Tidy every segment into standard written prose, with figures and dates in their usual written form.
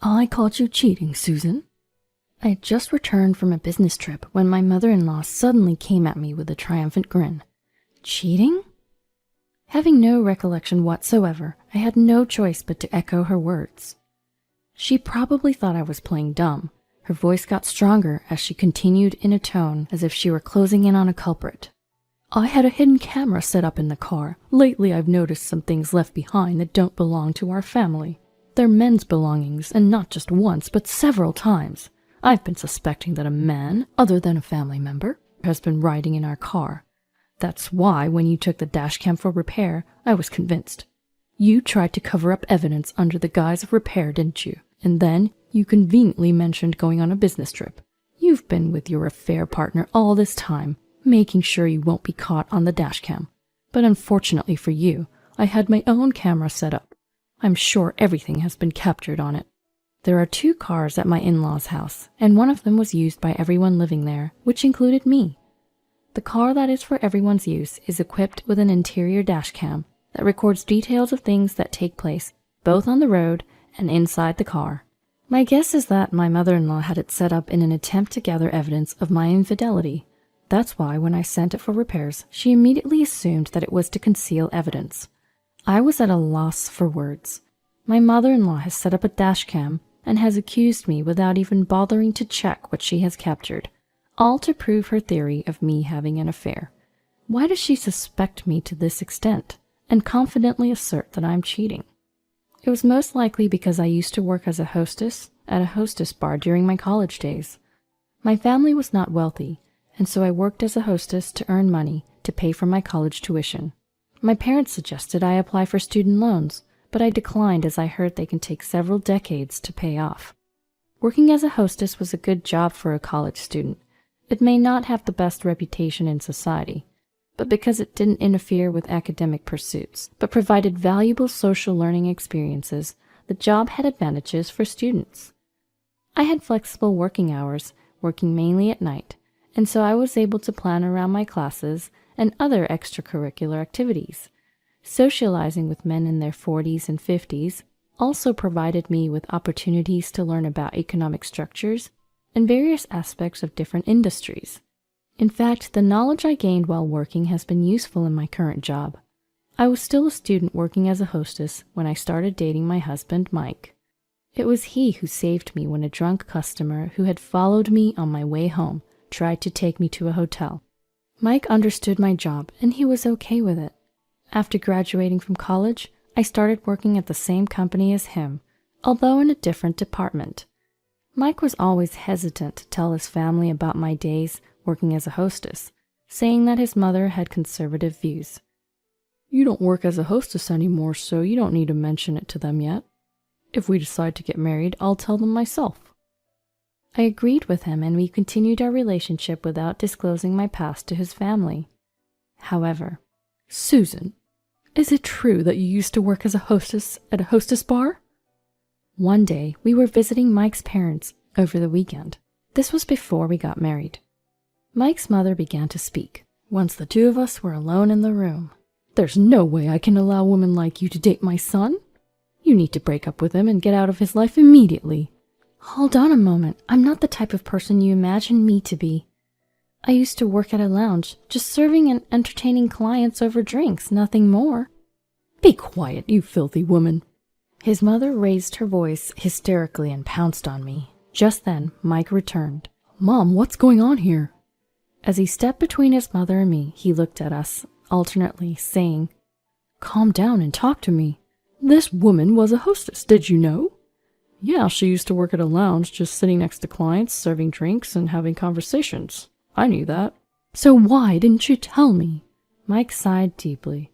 I caught you cheating, Susan. I had just returned from a business trip when my mother-in-law suddenly came at me with a triumphant grin. Cheating? Having no recollection whatsoever, I had no choice but to echo her words. She probably thought I was playing dumb. Her voice got stronger as she continued in a tone as if she were closing in on a culprit. I had a hidden camera set up in the car. Lately I've noticed some things left behind that don't belong to our family. They're men's belongings, and not just once, but several times. I've been suspecting that a man, other than a family member, has been riding in our car. That's why, when you took the dashcam for repair, I was convinced. You tried to cover up evidence under the guise of repair, didn't you? And then you conveniently mentioned going on a business trip. You've been with your affair partner all this time, making sure you won't be caught on the dashcam. But unfortunately for you, I had my own camera set up. I'm sure everything has been captured on it. There are 2 cars at my in-laws' house, and one of them was used by everyone living there, which included me. The car that is for everyone's use is equipped with an interior dashcam that records details of things that take place both on the road and inside the car. My guess is that my mother-in-law had it set up in an attempt to gather evidence of my infidelity. That's why when I sent it for repairs, she immediately assumed that it was to conceal evidence. I was at a loss for words. My mother-in-law has set up a dashcam and has accused me without even bothering to check what she has captured, all to prove her theory of me having an affair. Why does she suspect me to this extent and confidently assert that I'm cheating? It was most likely because I used to work as a hostess at a hostess bar during my college days. My family was not wealthy, and so I worked as a hostess to earn money to pay for my college tuition. My parents suggested I apply for student loans, but I declined as I heard they can take several decades to pay off. Working as a hostess was a good job for a college student. It may not have the best reputation in society, but because it didn't interfere with academic pursuits, but provided valuable social learning experiences, the job had advantages for students. I had flexible working hours, working mainly at night, and so I was able to plan around my classes and other extracurricular activities. Socializing with men in their 40s and 50s also provided me with opportunities to learn about economic structures and various aspects of different industries. In fact, the knowledge I gained while working has been useful in my current job. I was still a student working as a hostess when I started dating my husband, Mike. It was he who saved me when a drunk customer who had followed me on my way home tried to take me to a hotel. Mike understood my job, and he was okay with it. After graduating from college, I started working at the same company as him, although in a different department. Mike was always hesitant to tell his family about my days working as a hostess, saying that his mother had conservative views. You don't work as a hostess anymore, so you don't need to mention it to them yet. If we decide to get married, I'll tell them myself. I agreed with him, and we continued our relationship without disclosing my past to his family. However, Susan, is it true that you used to work as a hostess at a hostess bar? One day, we were visiting Mike's parents over the weekend. This was before we got married. Mike's mother began to speak, once the 2 of us were alone in the room. There's no way I can allow women like you to date my son. You need to break up with him and get out of his life immediately. Hold on a moment. I'm not the type of person you imagine me to be. I used to work at a lounge, just serving and entertaining clients over drinks, nothing more. Be quiet, you filthy woman. His mother raised her voice hysterically and pounced on me. Just then, Mike returned. Mom, what's going on here? As he stepped between his mother and me, he looked at us, alternately, saying, Calm down and talk to me. This woman was a hostess, did you know? Yeah, she used to work at a lounge, just sitting next to clients, serving drinks, and having conversations. I knew that. So why didn't you tell me? Mike sighed deeply.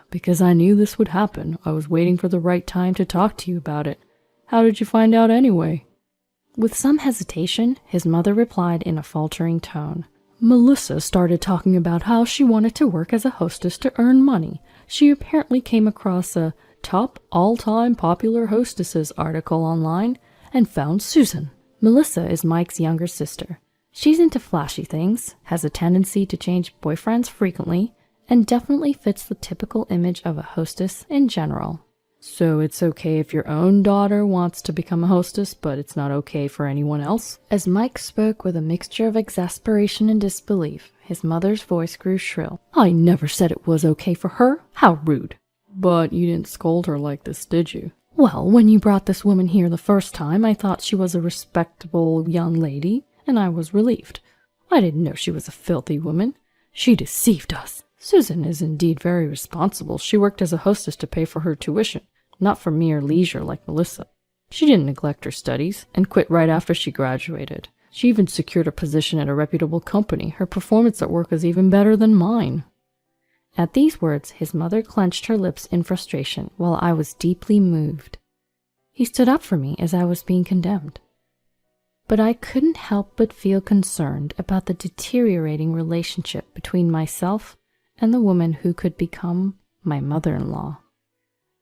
Because I knew this would happen. I was waiting for the right time to talk to you about it. How did you find out anyway? With some hesitation, his mother replied in a faltering tone. Melissa started talking about how she wanted to work as a hostess to earn money. She apparently came across a top all-time popular hostesses article online and found Susan. Melissa is Mike's younger sister. She's into flashy things, has a tendency to change boyfriends frequently, and definitely fits the typical image of a hostess in general. So it's okay if your own daughter wants to become a hostess, but it's not okay for anyone else? As Mike spoke with a mixture of exasperation and disbelief, his mother's voice grew shrill. I never said it was okay for her. How rude. But you didn't scold her like this, did you? Well, when you brought this woman here the first time, I thought she was a respectable young lady, and I was relieved. I didn't know she was a filthy woman. She deceived us. Susan is indeed very responsible. She worked as a hostess to pay for her tuition, not for mere leisure like Melissa. She didn't neglect her studies, and quit right after she graduated. She even secured a position at a reputable company. Her performance at work is even better than mine. At these words, his mother clenched her lips in frustration, while I was deeply moved. He stood up for me as I was being condemned. But I couldn't help but feel concerned about the deteriorating relationship between myself and the woman who could become my mother-in-law.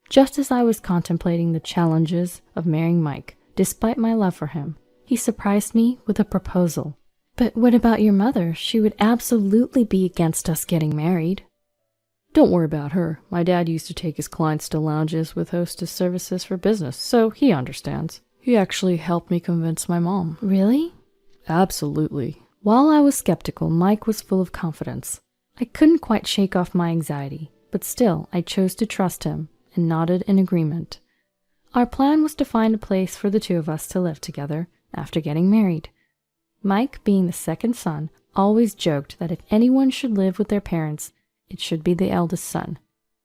Just as I was contemplating the challenges of marrying Mike, despite my love for him, he surprised me with a proposal. But what about your mother? She would absolutely be against us getting married. Don't worry about her. My dad used to take his clients to lounges with hostess services for business, so he understands. He actually helped me convince my mom. Really? Absolutely. While I was skeptical, Mike was full of confidence. I couldn't quite shake off my anxiety, but still I chose to trust him and nodded in agreement. Our plan was to find a place for the two of us to live together after getting married. Mike, being the second son, always joked that if anyone should live with their parents, it should be the eldest son.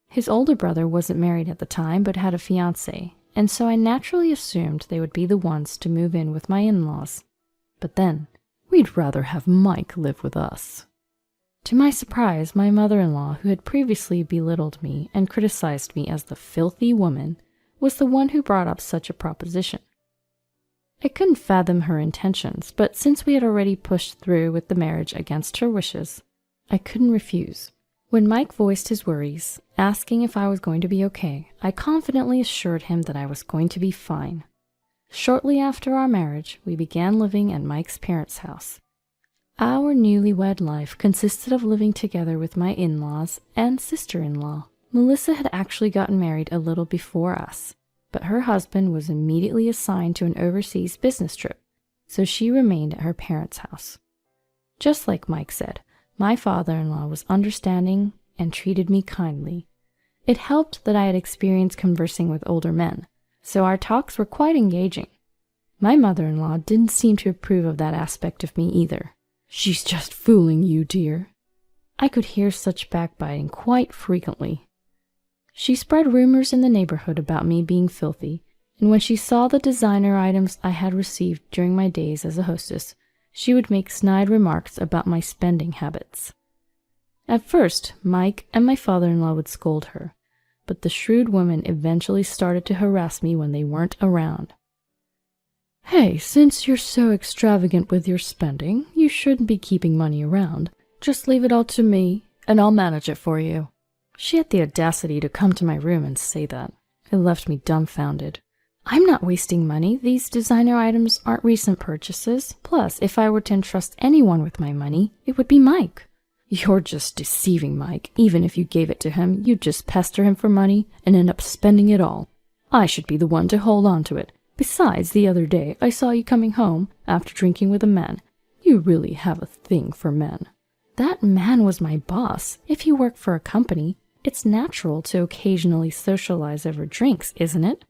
His older brother wasn't married at the time but had a fiancée, and so I naturally assumed they would be the ones to move in with my in-laws. But then, we'd rather have Mike live with us. To my surprise, my mother-in-law, who had previously belittled me and criticized me as the filthy woman, was the one who brought up such a proposition. I couldn't fathom her intentions, but since we had already pushed through with the marriage against her wishes, I couldn't refuse. When Mike voiced his worries, asking if I was going to be okay, I confidently assured him that I was going to be fine. Shortly after our marriage, we began living at Mike's parents' house. Our newlywed life consisted of living together with my in-laws and sister-in-law. Melissa had actually gotten married a little before us, but her husband was immediately assigned to an overseas business trip, so she remained at her parents' house. Just like Mike said, my father-in-law was understanding and treated me kindly. It helped that I had experience conversing with older men, so our talks were quite engaging. My mother-in-law didn't seem to approve of that aspect of me either. She's just fooling you, dear. I could hear such backbiting quite frequently. She spread rumors in the neighborhood about me being filthy, and when she saw the designer items I had received during my days as a hostess, she would make snide remarks about my spending habits. At first, Mike and my father-in-law would scold her, but the shrewd woman eventually started to harass me when they weren't around. Hey, since you're so extravagant with your spending, you shouldn't be keeping money around. Just leave it all to me, and I'll manage it for you. She had the audacity to come to my room and say that. It left me dumbfounded. I'm not wasting money. These designer items aren't recent purchases. Plus, if I were to entrust anyone with my money, it would be Mike. You're just deceiving Mike. Even if you gave it to him, you'd just pester him for money and end up spending it all. I should be the one to hold on to it. Besides, the other day, I saw you coming home after drinking with a man. You really have a thing for men. That man was my boss. If you work for a company, it's natural to occasionally socialize over drinks, isn't it?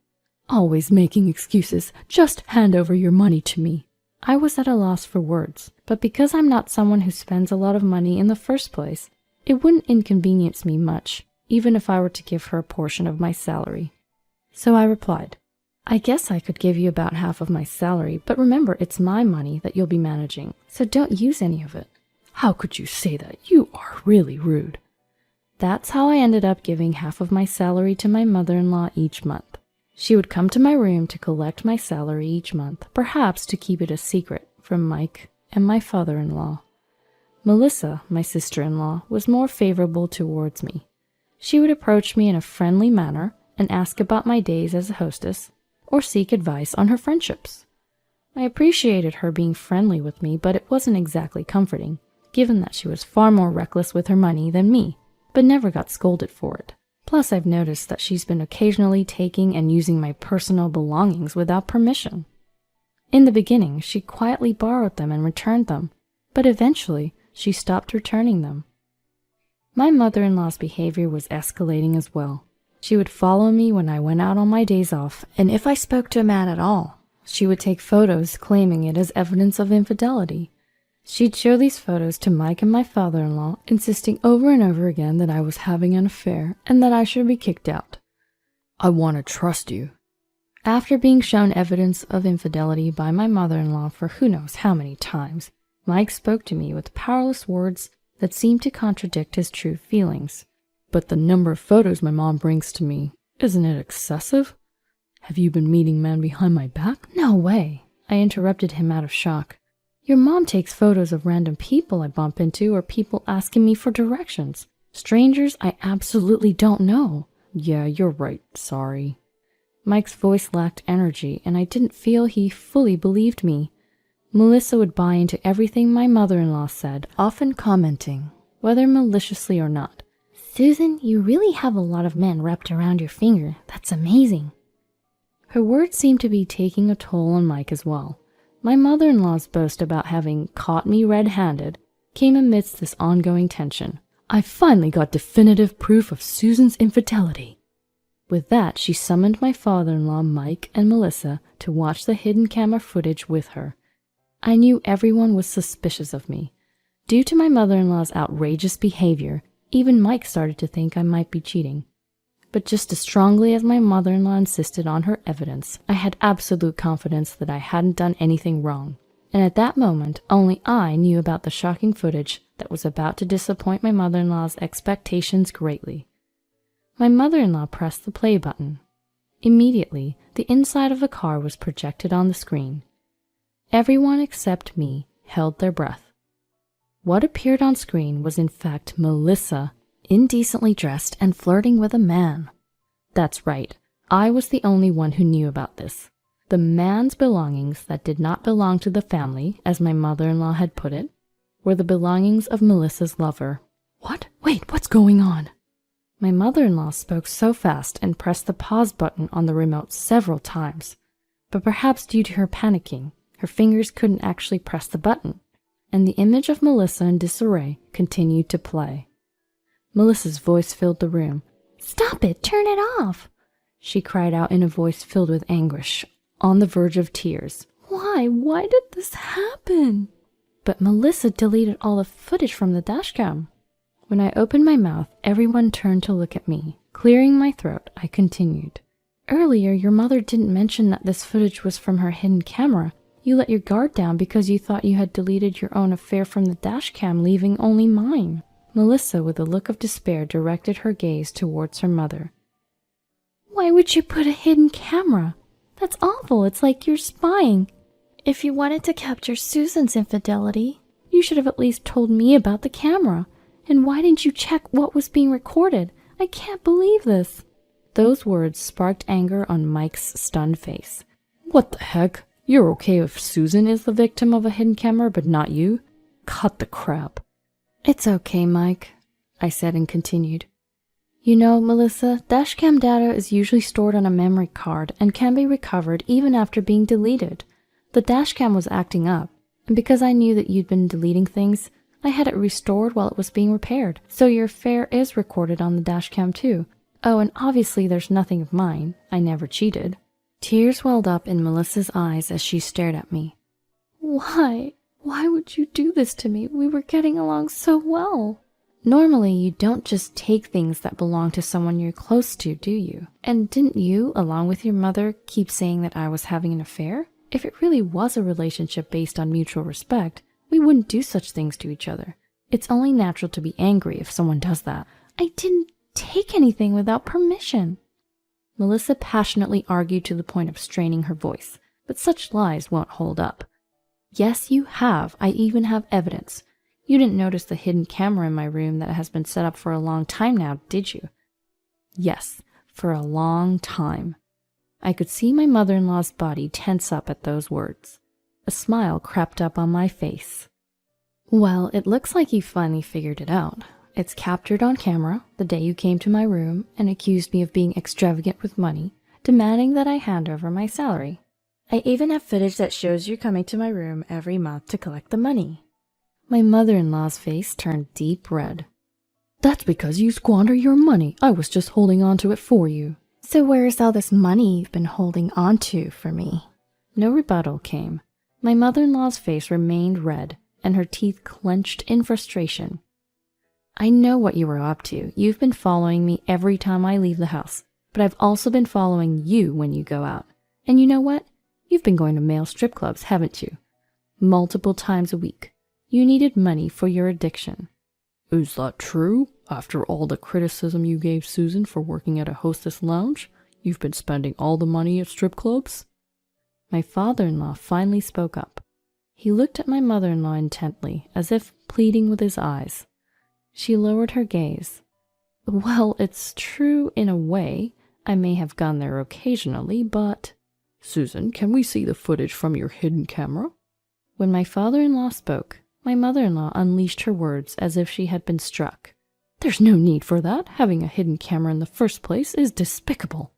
Always making excuses. Just hand over your money to me. I was at a loss for words, but because I'm not someone who spends a lot of money in the first place, it wouldn't inconvenience me much, even if I were to give her a portion of my salary. So I replied, I guess I could give you about half of my salary, but remember, it's my money that you'll be managing, so don't use any of it. How could you say that? You are really rude. That's how I ended up giving half of my salary to my mother-in-law each month. She would come to my room to collect my salary each month, perhaps to keep it a secret from Mike and my father-in-law. Melissa, my sister-in-law, was more favorable towards me. She would approach me in a friendly manner and ask about my days as a hostess, or seek advice on her friendships. I appreciated her being friendly with me, but it wasn't exactly comforting, given that she was far more reckless with her money than me, but never got scolded for it. Plus, I've noticed that she's been occasionally taking and using my personal belongings without permission. In the beginning, she quietly borrowed them and returned them, but eventually, she stopped returning them. My mother-in-law's behavior was escalating as well. She would follow me when I went out on my days off, and if I spoke to a man at all, she would take photos claiming it as evidence of infidelity. She'd show these photos to Mike and my father-in-law, insisting over and over again that I was having an affair and that I should be kicked out. I want to trust you. After being shown evidence of infidelity by my mother-in-law for who knows how many times, Mike spoke to me with powerless words that seemed to contradict his true feelings. But the number of photos my mom brings to me, isn't it excessive? Have you been meeting men behind my back? No way, I interrupted him out of shock. Your mom takes photos of random people I bump into or people asking me for directions. Strangers I absolutely don't know. Yeah, you're right, sorry. Mike's voice lacked energy, and I didn't feel he fully believed me. Melissa would buy into everything my mother-in-law said, often commenting, whether maliciously or not, "Susan, you really have a lot of men wrapped around your finger. That's amazing." Her words seemed to be taking a toll on Mike as well. My mother-in-law's boast about having caught me red-handed came amidst this ongoing tension. I finally got definitive proof of Susan's infidelity. With that, she summoned my father-in-law, Mike, and Melissa to watch the hidden camera footage with her. I knew everyone was suspicious of me. Due to my mother-in-law's outrageous behavior, even Mike started to think I might be cheating. But just as strongly as my mother-in-law insisted on her evidence, I had absolute confidence that I hadn't done anything wrong. And at that moment, only I knew about the shocking footage that was about to disappoint my mother-in-law's expectations greatly. My mother-in-law pressed the play button. Immediately, the inside of the car was projected on the screen. Everyone except me held their breath. What appeared on screen was in fact Melissa, indecently dressed and flirting with a man. That's right, I was the only one who knew about this. The man's belongings that did not belong to the family, as my mother-in-law had put it, were the belongings of Melissa's lover. What? Wait, what's going on? My mother-in-law spoke so fast and pressed the pause button on the remote several times, but perhaps due to her panicking, her fingers couldn't actually press the button, and the image of Melissa in disarray continued to play. Melissa's voice filled the room. "Stop it! Turn it off!" she cried out in a voice filled with anguish, on the verge of tears. Why? Why did this happen? But Melissa deleted all the footage from the dashcam. When I opened my mouth, everyone turned to look at me. Clearing my throat, I continued. Earlier, your mother didn't mention that this footage was from her hidden camera. You let your guard down because you thought you had deleted your own affair from the dashcam, leaving only mine. Melissa, with a look of despair, directed her gaze towards her mother. Why would you put a hidden camera? That's awful. It's like you're spying. If you wanted to capture Susan's infidelity, you should have at least told me about the camera. And why didn't you check what was being recorded? I can't believe this. Those words sparked anger on Mike's stunned face. What the heck? You're okay if Susan is the victim of a hidden camera, but not you? Cut the crap. It's okay, Mike, I said and continued. You know, Melissa, dashcam data is usually stored on a memory card and can be recovered even after being deleted. The dashcam was acting up, and because I knew that you'd been deleting things, I had it restored while it was being repaired. So your affair is recorded on the dashcam too. Oh, and obviously there's nothing of mine. I never cheated. Tears welled up in Melissa's eyes as she stared at me. Why? Why would you do this to me? We were getting along so well. Normally, you don't just take things that belong to someone you're close to, do you? And didn't you, along with your mother, keep saying that I was having an affair? If it really was a relationship based on mutual respect, we wouldn't do such things to each other. It's only natural to be angry if someone does that. I didn't take anything without permission. Melissa passionately argued to the point of straining her voice, but such lies won't hold up. Yes, you have. I even have evidence. You didn't notice the hidden camera in my room that has been set up for a long time now, did you? Yes, for a long time. I could see my mother-in-law's body tense up at those words. A smile crept up on my face. Well, it looks like you finally figured it out. It's captured on camera the day you came to my room and accused me of being extravagant with money, demanding that I hand over my salary. I even have footage that shows you coming to my room every month to collect the money." My mother-in-law's face turned deep red. "That's because you squander your money. I was just holding on to it for you." "So where's all this money you've been holding on to for me?" No rebuttal came. My mother-in-law's face remained red, and her teeth clenched in frustration. "I know what you were up to. You've been following me every time I leave the house, but I've also been following you when you go out. And you know what? You've been going to male strip clubs, haven't you? Multiple times a week. You needed money for your addiction." "Is that true? After all the criticism you gave Susan for working at a hostess lounge, you've been spending all the money at strip clubs?" My father-in-law finally spoke up. He looked at my mother-in-law intently, as if pleading with his eyes. She lowered her gaze. "Well, it's true in a way. I may have gone there occasionally, but—" "Susan, can we see the footage from your hidden camera?" When my father-in-law spoke, my mother-in-law unleashed her words as if she had been struck. "There's no need for that. Having a hidden camera in the first place is despicable."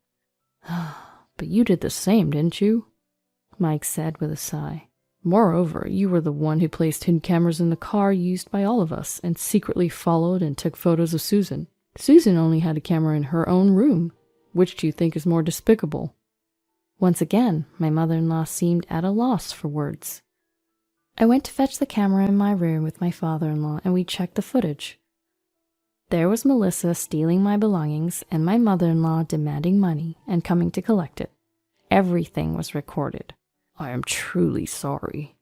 "But you did the same, didn't you?" Mike said with a sigh. "Moreover, you were the one who placed hidden cameras in the car used by all of us and secretly followed and took photos of Susan. Susan only had a camera in her own room. Which do you think is more despicable?" Once again, my mother-in-law seemed at a loss for words. I went to fetch the camera in my room with my father-in-law, and we checked the footage. There was Melissa stealing my belongings and my mother-in-law demanding money and coming to collect it. Everything was recorded. "I am truly sorry."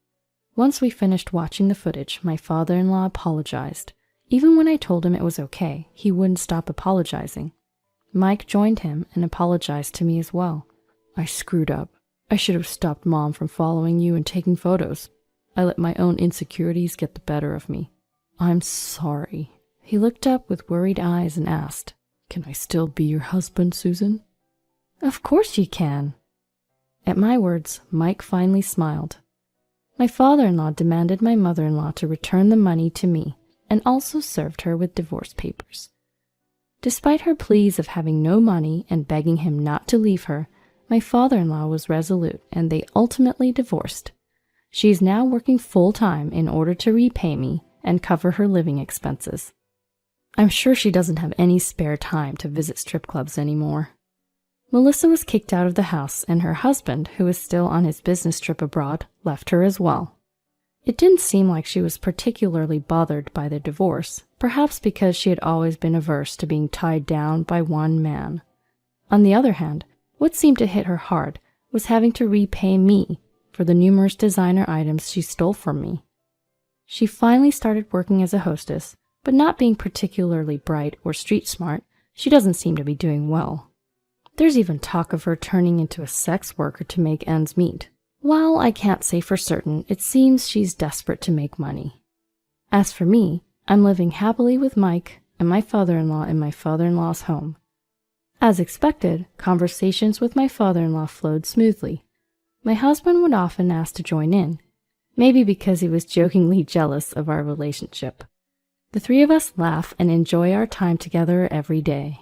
Once we finished watching the footage, my father-in-law apologized. Even when I told him it was okay, he wouldn't stop apologizing. Mike joined him and apologized to me as well. "I screwed up. I should have stopped Mom from following you and taking photos. I let my own insecurities get the better of me. I'm sorry." He looked up with worried eyes and asked, "Can I still be your husband, Susan?" "Of course you can." At my words, Mike finally smiled. My father-in-law demanded my mother-in-law to return the money to me and also served her with divorce papers. Despite her pleas of having no money and begging him not to leave her, my father-in-law was resolute and they ultimately divorced. She is now working full-time in order to repay me and cover her living expenses. I'm sure she doesn't have any spare time to visit strip clubs anymore. Melissa was kicked out of the house, and her husband, who was still on his business trip abroad, left her as well. It didn't seem like she was particularly bothered by the divorce, perhaps because she had always been averse to being tied down by one man. On the other hand, what seemed to hit her hard was having to repay me for the numerous designer items she stole from me. She finally started working as a hostess, but not being particularly bright or street smart, she doesn't seem to be doing well. There's even talk of her turning into a sex worker to make ends meet. While I can't say for certain, it seems she's desperate to make money. As for me, I'm living happily with Mike and my father-in-law in my father-in-law's home. As expected, conversations with my father-in-law flowed smoothly. My husband would often ask to join in, maybe because he was jokingly jealous of our relationship. The three of us laugh and enjoy our time together every day.